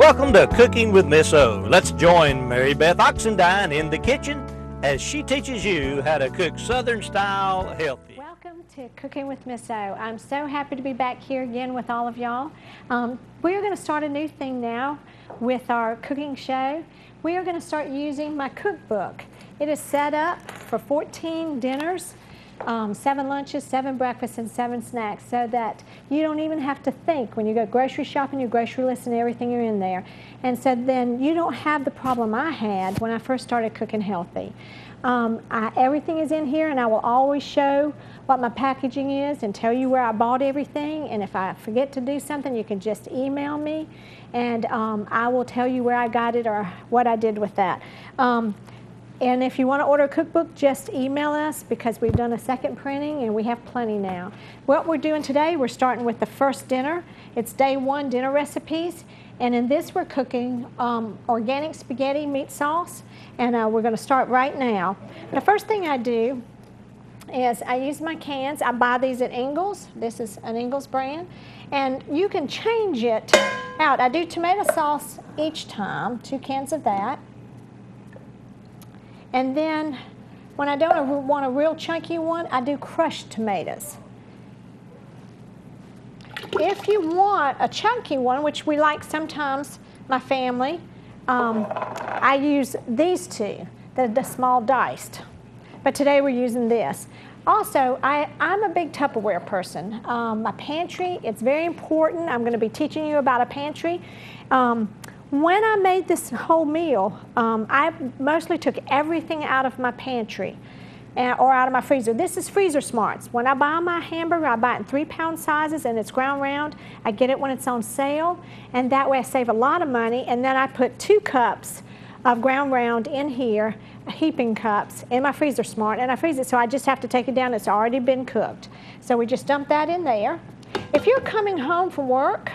Welcome to Cooking with Miss O. Let's join Mary Beth Oxendine in the kitchen as she teaches you how to cook Southern style healthy. Welcome to Cooking with Miss O. I'm so happy to be back here again with all of y'all. We are going to start a new thing now with our cooking show. We are going to start using my cookbook. It is set up for 14 dinners, 7 lunches, 7 breakfasts, and 7 snacks, so that you don't even have to think when you go grocery shopping. Your grocery list and everything are in there, and so then you don't have the problem I had when I first started cooking healthy. Everything is in here, and I will always show what my packaging is and tell you where I bought everything. And if I forget to do something, you can just email me, and I will tell you where I got it or what I did with that. And if you want to order a cookbook, just email us, because we've done a second printing and we have plenty now. What we're doing today, we're starting with the first dinner. It's day 1 dinner recipes. And in this, we're cooking organic spaghetti meat sauce. And we're going to start right now. The first thing I do is I use my cans. I buy these at Ingles. This is an Ingles brand. And you can change it out. I do tomato sauce each time, 2 cans of that. And then when I don't want a real chunky one, I do crushed tomatoes. If you want a chunky one, which we like sometimes, my family, I use these 2, the small diced. But today we're using this. Also, I'm a big Tupperware person. My pantry, it's very important. I'm going to be teaching you about a pantry. When I made this whole meal, I mostly took everything out of my pantry or out of my freezer. This is Freezer Smarts. When I buy my hamburger, I buy it in 3-pound sizes, and it's ground round. I get it when it's on sale, and that way I save a lot of money. And then I put 2 cups of ground round in here, heaping cups, in my Freezer Smart, and I freeze it, so I just have to take it down. It's already been cooked. So we just dump that in there. If you're coming home from work,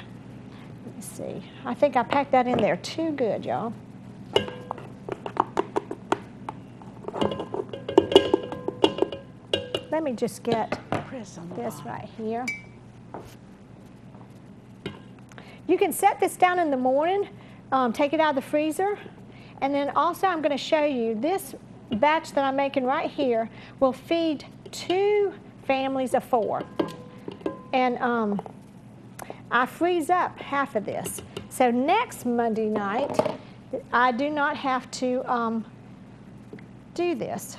let's see, I think I packed that in there too good, y'all. Let me just get this right here. You can set this down in the morning, take it out of the freezer, and then also I'm going to show you this batch that I'm making right here will feed 2 families of 4. And I freeze up half of this. So next Monday night, I do not have to do this.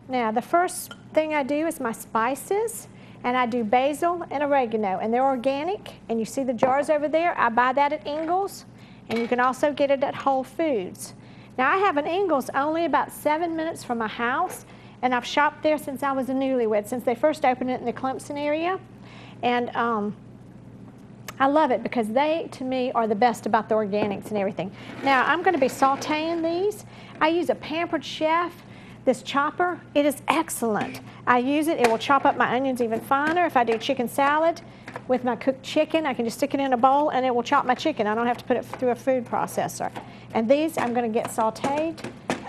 Now, the first thing I do is my spices, and I do basil and oregano, and they're organic, and you see the jars over there. I buy that at Ingles, and you can also get it at Whole Foods. Now, I have an Ingles only about 7 minutes from my house, and I've shopped there since I was a newlywed, since they first opened it in the Clemson area. And I love it because they, to me, are the best about the organics and everything. Now, I'm going to be sauteing these. I use a Pampered Chef, this chopper. It is excellent. I use it. It will chop up my onions even finer. If I do chicken salad with my cooked chicken, I can just stick it in a bowl, and it will chop my chicken. I don't have to put it through a food processor. And these I'm going to get sauteed.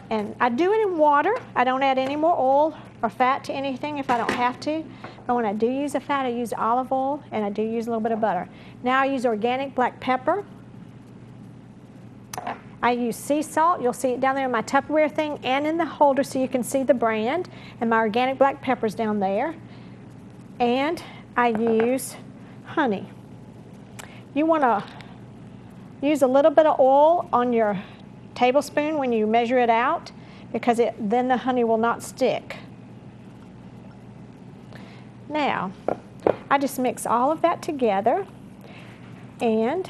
And I do it in water. I don't add any more oil or fat to anything if I don't have to. But when I do use a fat, I use olive oil, and I do use a little bit of butter. Now I use organic black pepper. I use sea salt. You'll see it down there in my Tupperware thing and in the holder so you can see the brand. And my organic black pepper's down there. And I use honey. You want to use a little bit of oil on your tablespoon when you measure it out, because then the honey will not stick. Now, I just mix all of that together, and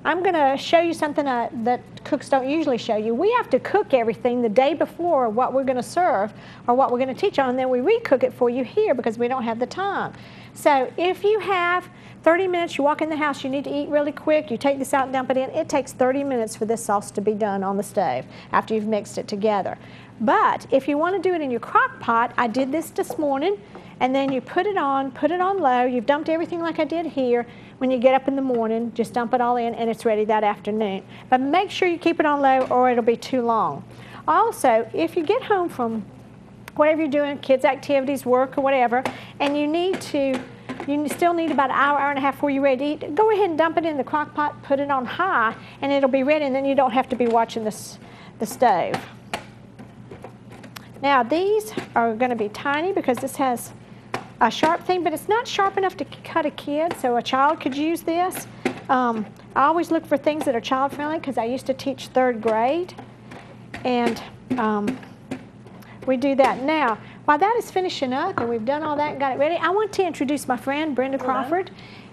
I'm going to show you something that cooks don't usually show you. We have to cook everything the day before what we're going to serve or what we're going to teach on, and then we recook it for you here because we don't have the time. So if you have 30 minutes, you walk in the house, you need to eat really quick, you take this out and dump it in, it takes 30 minutes for this sauce to be done on the stove after you've mixed it together. But if you want to do it in your crock pot, I did this morning, and then you put it on low, you've dumped everything like I did here. When you get up in the morning, just dump it all in, and it's ready that afternoon. But make sure you keep it on low or it'll be too long. Also, if you get home from whatever you're doing, kids' activities, work, or whatever, and you need to You still need about an hour, hour and a half before you're ready to eat. Go ahead and dump it in the crock pot, put it on high, and it'll be ready, and then you don't have to be watching the stove. Now these are going to be tiny because this has a sharp thing, but it's not sharp enough to cut a kid, so a child could use this. I always look for things that are child friendly because I used to teach 3rd grade, and we do that. Now, while that is finishing up and we've done all that and got it ready, I want to introduce my friend Brenda Crawford.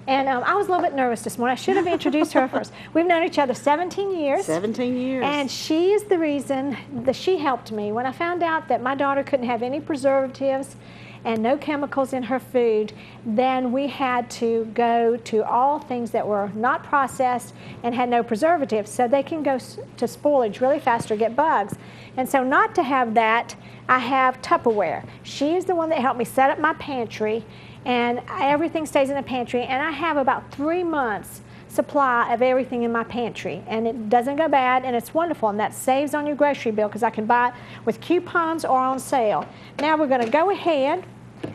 And I was a little bit nervous this morning. I should have introduced her first. We've known each other 17 years. 17 years. And she is the reason that she helped me. When I found out that my daughter couldn't have any preservatives and no chemicals in her food, then we had to go to all things that were not processed and had no preservatives, so they can go to spoilage really fast or get bugs. And so not to have that, I have Tupperware. She is the one that helped me set up my pantry, and everything stays in the pantry, and I have about 3 months supply of everything in my pantry, and it doesn't go bad, and it's wonderful, and that saves on your grocery bill because I can buy it with coupons or on sale. Now we're going to go ahead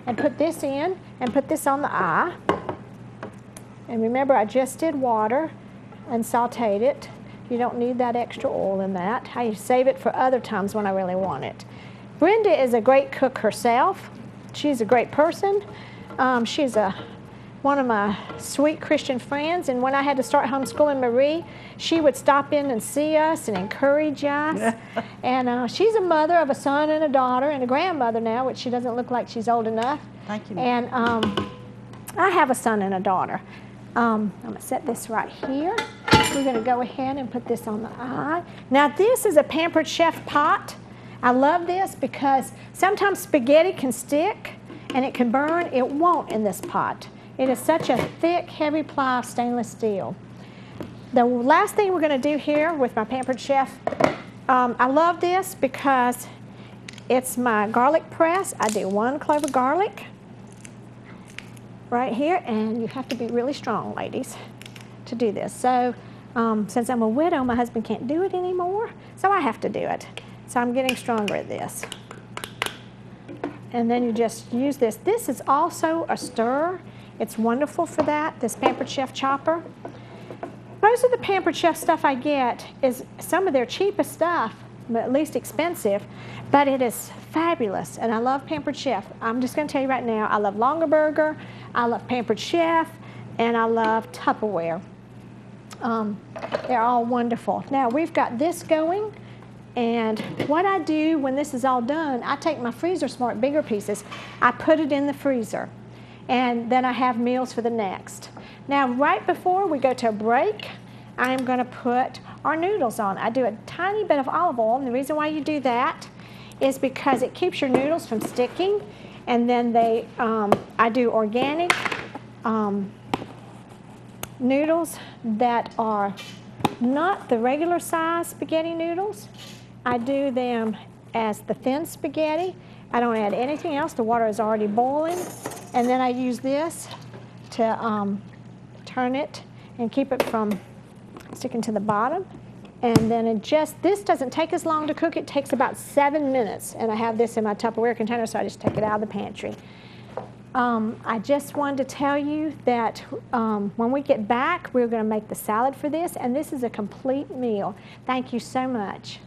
and put this in and put this on the eye, and remember I just did water and sauteed it. You don't need that extra oil in that. I save it for other times when I really want it. Brenda is a great cook herself. She's a great person. She's one of my sweet Christian friends, and when I had to start homeschooling Marie, she would stop in and see us and encourage us. And she's a mother of a son and a daughter and a grandmother now, which she doesn't look like she's old enough. Thank you. And I have a son and a daughter. I'm going to set this right here. We're going to go ahead and put this on the eye. Now this is a Pampered Chef pot. I love this because sometimes spaghetti can stick and it can burn. It won't in this pot. It is such a thick, heavy ply of stainless steel. The last thing we're going to do here with my Pampered Chef, I love this because it's my garlic press. I do 1 clove of garlic right here, and you have to be really strong, ladies, to do this. So since I'm a widow, my husband can't do it anymore, so I have to do it. So I'm getting stronger at this. And then you just use this. This is also a stir. It's wonderful for that, this Pampered Chef chopper. Most of the Pampered Chef stuff I get is some of their cheapest stuff, but least expensive, but it is fabulous, and I love Pampered Chef. I'm just going to tell you right now, I love Longaberger, I love Pampered Chef, and I love Tupperware. They're all wonderful. Now we've got this going, and what I do when this is all done, I take my Freezer Smart bigger pieces, I put it in the freezer, and then I have meals for the next. Now right before we go to a break, I am going to put our noodles on. I do a tiny bit of olive oil, and the reason why you do that is because it keeps your noodles from sticking, and then I do organic noodles that are not the regular size spaghetti noodles. I do them as the thin spaghetti. I don't add anything else. The water is already boiling, and then I use this to turn it and keep it from sticking to the bottom. And then this doesn't take as long to cook. It takes about 7 minutes, and I have this in my Tupperware container, so I just take it out of the pantry. I just wanted to tell you that when we get back, we're going to make the salad for this, and this is a complete meal. Thank you so much.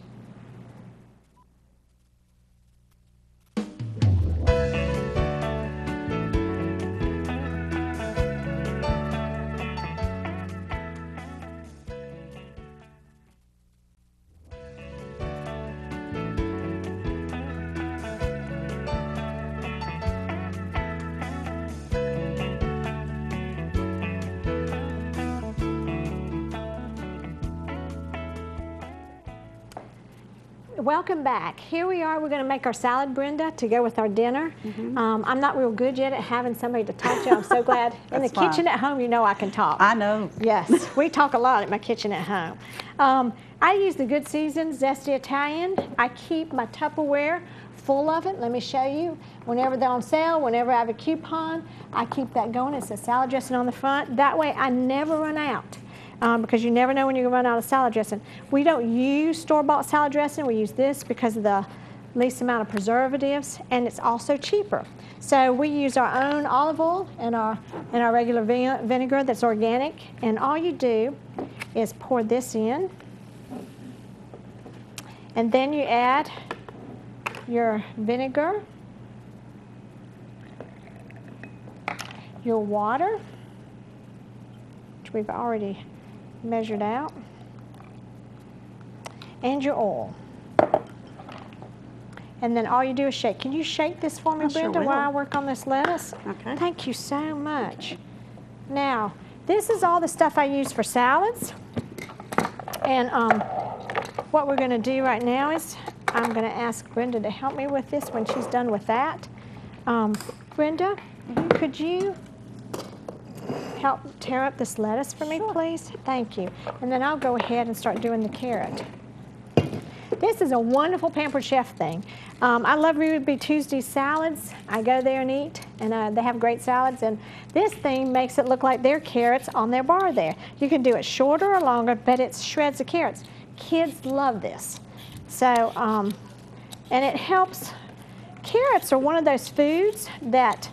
Welcome back. Here we are. We're going to make our salad, Brenda, to go with our dinner. I'm not real good yet at having somebody to talk to. I'm so glad. In the kitchen at home, you know I can talk. I know. Yes, we talk a lot at my kitchen at home. I use the Good Seasons Zesty Italian. I keep my Tupperware full of it. Let me show you. Whenever they're on sale, whenever I have a coupon, I keep that going. It's a salad dressing on the front. That way I never run out. Because you never know when you're going to run out of salad dressing. We don't use store-bought salad dressing. We use this because of the least amount of preservatives, and it's also cheaper. So we use our own olive oil and our regular vinegar that's organic, and all you do is pour this in, and then you add your vinegar, your water, which we've already measured out, and your oil. And then all you do is shake. Can you shake this for me, Brenda, sure while I work on this lettuce? Okay. Thank you so much. Now, this is all the stuff I use for salads. And what we're going to do right now is I'm going to ask Brenda to help me with this when she's done with that. Brenda, could you help tear up this lettuce for me, please? Thank you. And then I'll go ahead and start doing the carrot. This is a wonderful Pampered Chef thing. I love Ruby Tuesday salads. I go there and eat, and they have great salads. And this thing makes it look like they're carrots on their bar there. You can do it shorter or longer, but it's shreds of carrots. Kids love this. So, and it helps. Carrots are one of those foods that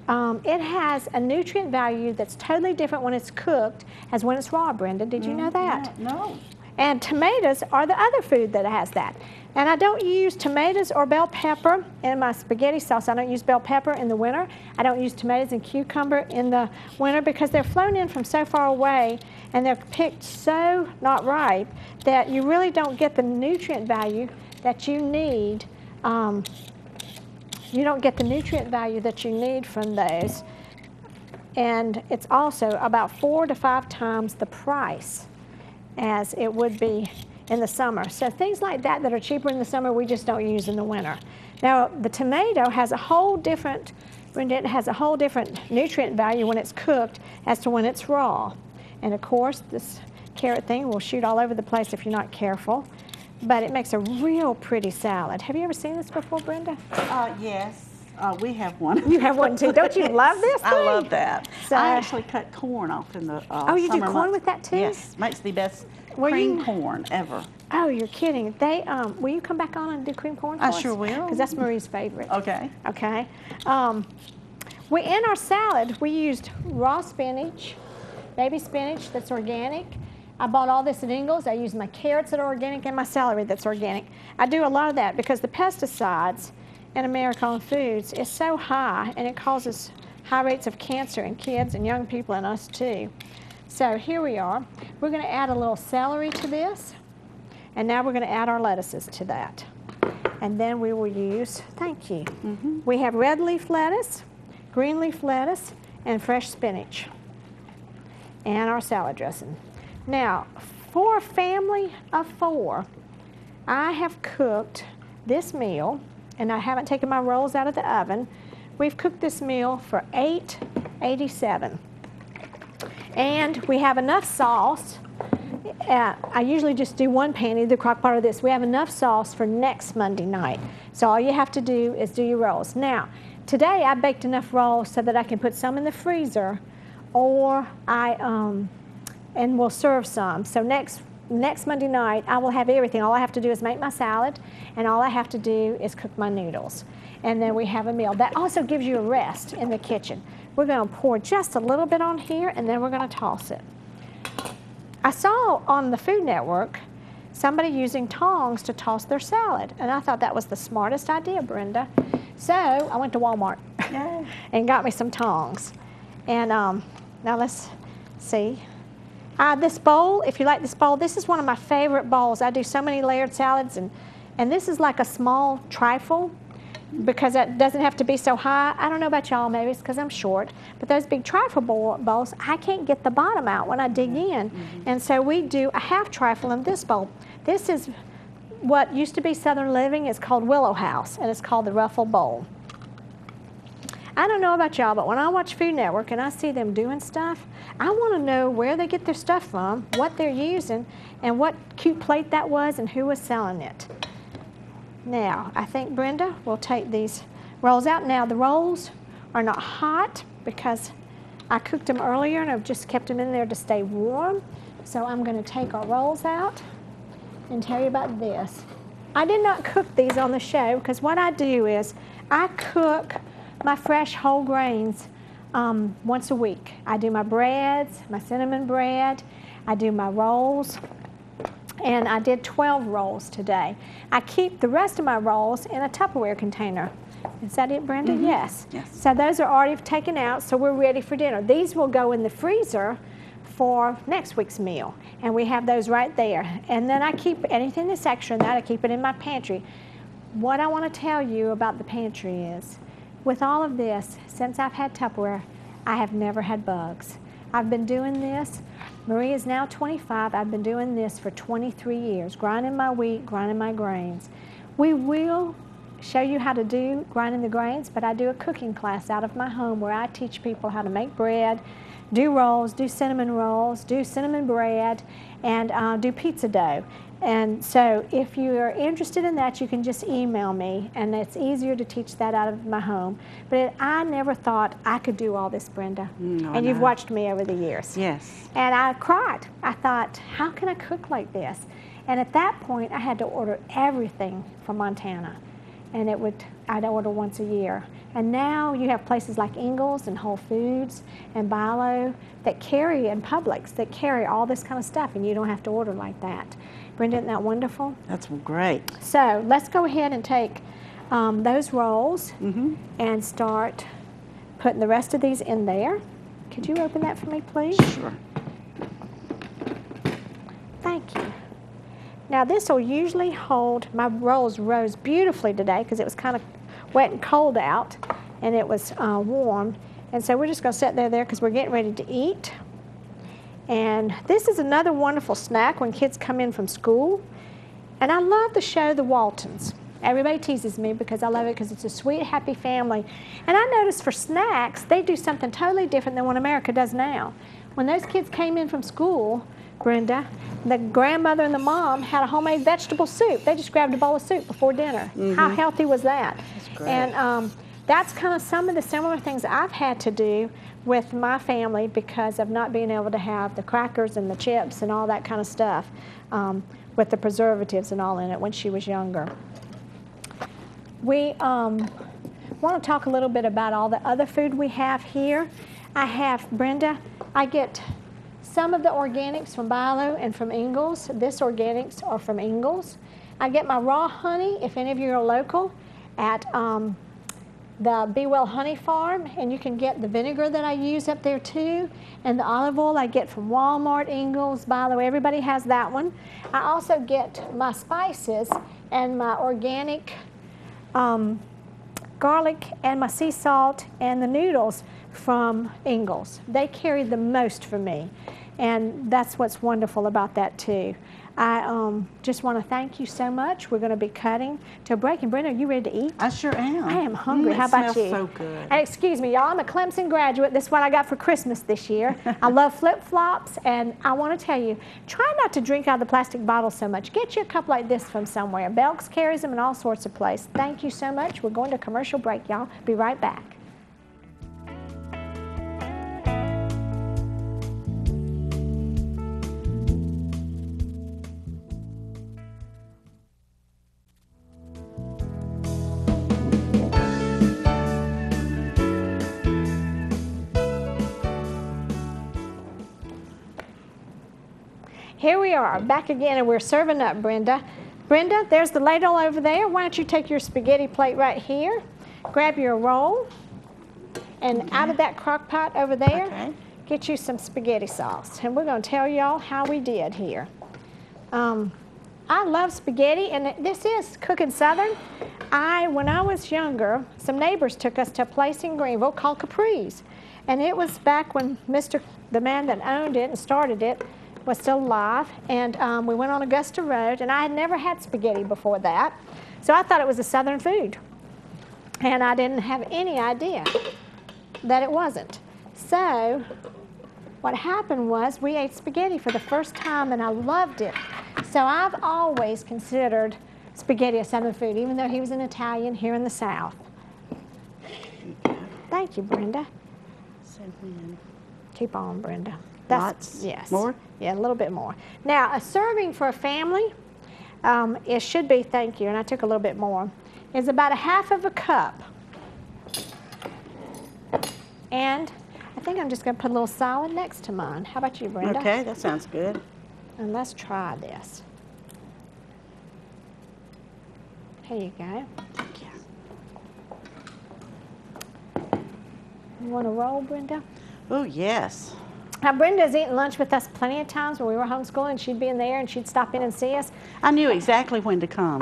it has a nutrient value that's totally different when it's cooked as when it's raw, Brenda. Did you know that? No. And tomatoes are the other food that has that. And I don't use tomatoes or bell pepper in my spaghetti sauce. I don't use bell pepper in the winter. I don't use tomatoes and cucumber in the winter because they're flown in from so far away and they're picked so not ripe that you really don't get the nutrient value that you need. You don't get the nutrient value that you need from those. And it's also about 4 to 5 times the price as it would be in the summer. So things like that that are cheaper in the summer, we just don't use in the winter. Now, the tomato has a whole different, it has a whole different nutrient value when it's cooked as to when it's raw. And of course, this carrot thing will shoot all over the place if you're not careful. But it makes a real pretty salad. Have you ever seen this before, Brenda? Yes. We have one. You have one too. Don't you love this thing? I love that. So, I actually cut corn off in the oh, you do summer corn months. with that too? Yes. Makes the best Well, cream corn ever. Oh, you're kidding. They, will you come back on and do cream corn for us? I sure will. Because that's Marie's favorite. Okay. Okay. In our salad, we used raw spinach, baby spinach that's organic. I bought all this at Ingles. I use my carrots that are organic and my celery that's organic. I do a lot of that because the pesticides in American foods is so high and it causes high rates of cancer in kids and young people and us too. So here we are. We're going to add a little celery to this, and now we're going to add our lettuces to that. And then we will use, thank you. We have red leaf lettuce, green leaf lettuce, and fresh spinach, and our salad dressing. Now, for a family of 4, I have cooked this meal, and I haven't taken my rolls out of the oven. We've cooked this meal for $8.87. And we have enough sauce. I usually just do one pan, either crock pot or this. We have enough sauce for next Monday night. So all you have to do is do your rolls. Now, today I baked enough rolls so that I can put some in the freezer, or and we'll serve some. So next Monday night, I will have everything. All I have to do is make my salad, and all I have to do is cook my noodles. And then we have a meal. That also gives you a rest in the kitchen. We're going to pour just a little bit on here, and then we're going to toss it. I saw on the Food Network somebody using tongs to toss their salad, and I thought that was the smartest idea, Brenda. So I went to Walmart and got me some tongs. And now let's see. This bowl, if you like this bowl, this is one of my favorite bowls. I do so many layered salads, and this is like a small trifle because it doesn't have to be so high. I don't know about y'all, maybe it's because I'm short, but those big trifle bowls, I can't get the bottom out when I dig in. And so we do a half trifle in this bowl. This is what used to be Southern Living. It's called Willow House, and it's called the Ruffle Bowl. I don't know about y'all, but when I watch Food Network and I see them doing stuff, I want to know where they get their stuff from, what they're using, and what cute plate that was and who was selling it. Now, I think Brenda will take these rolls out. Now, the rolls are not hot because I cooked them earlier and I've just kept them in there to stay warm. So I'm going to take our rolls out and tell you about this. I did not cook these on the show because what I do is I cook my fresh whole grains once a week. I do my breads, my cinnamon bread, I do my rolls, and I did 12 rolls today. I keep the rest of my rolls in a Tupperware container. Is that it, Brenda? Mm-hmm. Yes. Yes. So those are already taken out, so we're ready for dinner. These will go in the freezer for next week's meal, and we have those right there. And then I keep anything that's extra in that, I keep it in my pantry. What I want to tell you about the pantry is, with all of this, since I've had Tupperware, I have never had bugs. I've been doing this, Marie is now 25, I've been doing this for 23 years, grinding my wheat, grinding my grains. We will show you how to do grinding the grains, but I do a cooking class out of my home where I teach people how to make bread, do rolls, do cinnamon bread, and do pizza dough. And so if you're interested in that, you can just email me, and it's easier to teach that out of my home. But I never thought I could do all this, Brenda. And you've watched me over the years. Yes. And I cried. I thought, how can I cook like this? And at that point, I had to order everything from Montana. And I'd order once a year. And now you have places like Ingles and Whole Foods and Bilo that carry, and Publix, that carry all this kind of stuff, and you don't have to order like that. Brenda, isn't that wonderful? That's great. So let's go ahead and take those rolls and start putting the rest of these in there. Could you open that for me, please? Sure. Thank you. Now this will usually hold, my rolls rose beautifully today because it was kind of wet and cold out, and it was warm. And so we're just going to set there because we're getting ready to eat. And this is another wonderful snack when kids come in from school. And I love the show The Waltons. Everybody teases me because I love it because it's a sweet, happy family. And I noticed for snacks, they do something totally different than what America does now. When those kids came in from school, Brenda, the grandmother and the mom had a homemade vegetable soup. They just grabbed a bowl of soup before dinner. How healthy was that? That's great. And that's kind of some of the similar things I've had to do with my family because of not being able to have the crackers and the chips and all that kind of stuff with the preservatives and all in it when she was younger. We want to talk a little bit about all the other food we have here. I have, Brenda, I get some of the organics from Bilo and from Ingles. This organics are from Ingles. I get my raw honey, if any of you are local, at the Be Well Honey Farm, and you can get the vinegar that I use up there too, and the olive oil I get from Walmart, Ingles, Bilo, everybody has that one. I also get my spices and my organic garlic and my sea salt and the noodles from Ingles. They carry the most for me, and that's what's wonderful about that too. I just want to thank you so much. We're going to be cutting to a break. And Brenda, are you ready to eat? I sure am. I am hungry. How about you? It smells so good. And excuse me, y'all, I'm a Clemson graduate. This is what I got for Christmas this year. I love flip-flops, and I want to tell you, try not to drink out of the plastic bottles so much. Get you a cup like this from somewhere. Belk's carries them in all sorts of places. Thank you so much. We're going to a commercial break, y'all. Be right back. Here we are, back again, and we're serving up, Brenda. Brenda, there's the ladle over there. Why don't you take your spaghetti plate right here, grab your roll, and out of that crock pot over there, get you some spaghetti sauce. And we're going to tell y'all how we did here. I love spaghetti, and this is Cooking Southern. When I was younger, some neighbors took us to a place in Greenville called Capri's. And it was back when the man that owned it and started it, was still alive, and we went on Augusta Road, and I had never had spaghetti before that, so I thought it was a Southern food, and I didn't have any idea that it wasn't. So what happened was we ate spaghetti for the first time, and I loved it. So I've always considered spaghetti a Southern food, even though he was an Italian here in the South. Thank you, Brenda. Keep on, Brenda. Lots? Yes. More? Yeah, a little bit more. Now, a serving for a family, it should be, thank you, and I took a little bit more, is about a half of a cup. And I think I'm just going to put a little salad next to mine. How about you, Brenda? Okay, that sounds good. And let's try this. Here you go. Thank you. You want to roll, Brenda? Oh, yes. Now, Brenda's eaten lunch with us plenty of times when we were homeschooling. She'd be in there and she'd stop in and see us. I knew exactly when to come.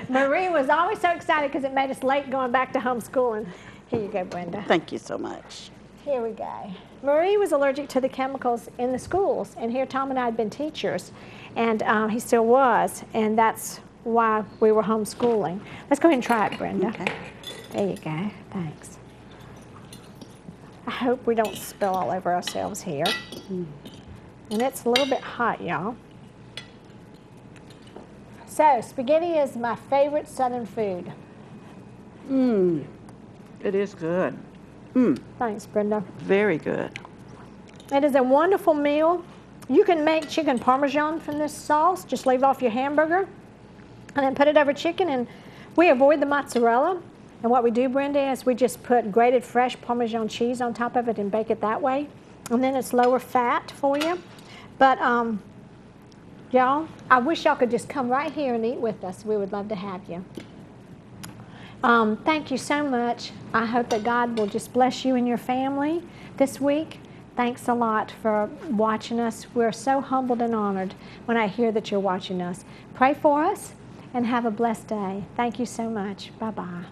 Marie was always so excited because it made us late going back to homeschooling. Here you go, Brenda. Thank you so much. Here we go. Marie was allergic to the chemicals in the schools, and here Tom and I had been teachers, and he still was, and that's why we were homeschooling. Let's go ahead and try it, Brenda. Okay. There you go. Thanks. I hope we don't spill all over ourselves here. And it's a little bit hot, y'all. So, spaghetti is my favorite Southern food. It is good. Thanks, Brenda. Very good. It is a wonderful meal. You can make chicken parmesan from this sauce. Just leave off your hamburger and then put it over chicken. And we avoid the mozzarella. And what we do, Brenda, is we just put grated fresh Parmesan cheese on top of it and bake it that way. And then it's lower fat for you. But y'all, I wish y'all could just come right here and eat with us. We would love to have you. Thank you so much. I hope that God will just bless you and your family this week. Thanks a lot for watching us. We're so humbled and honored when I hear that you're watching us. Pray for us and have a blessed day. Thank you so much. Bye-bye.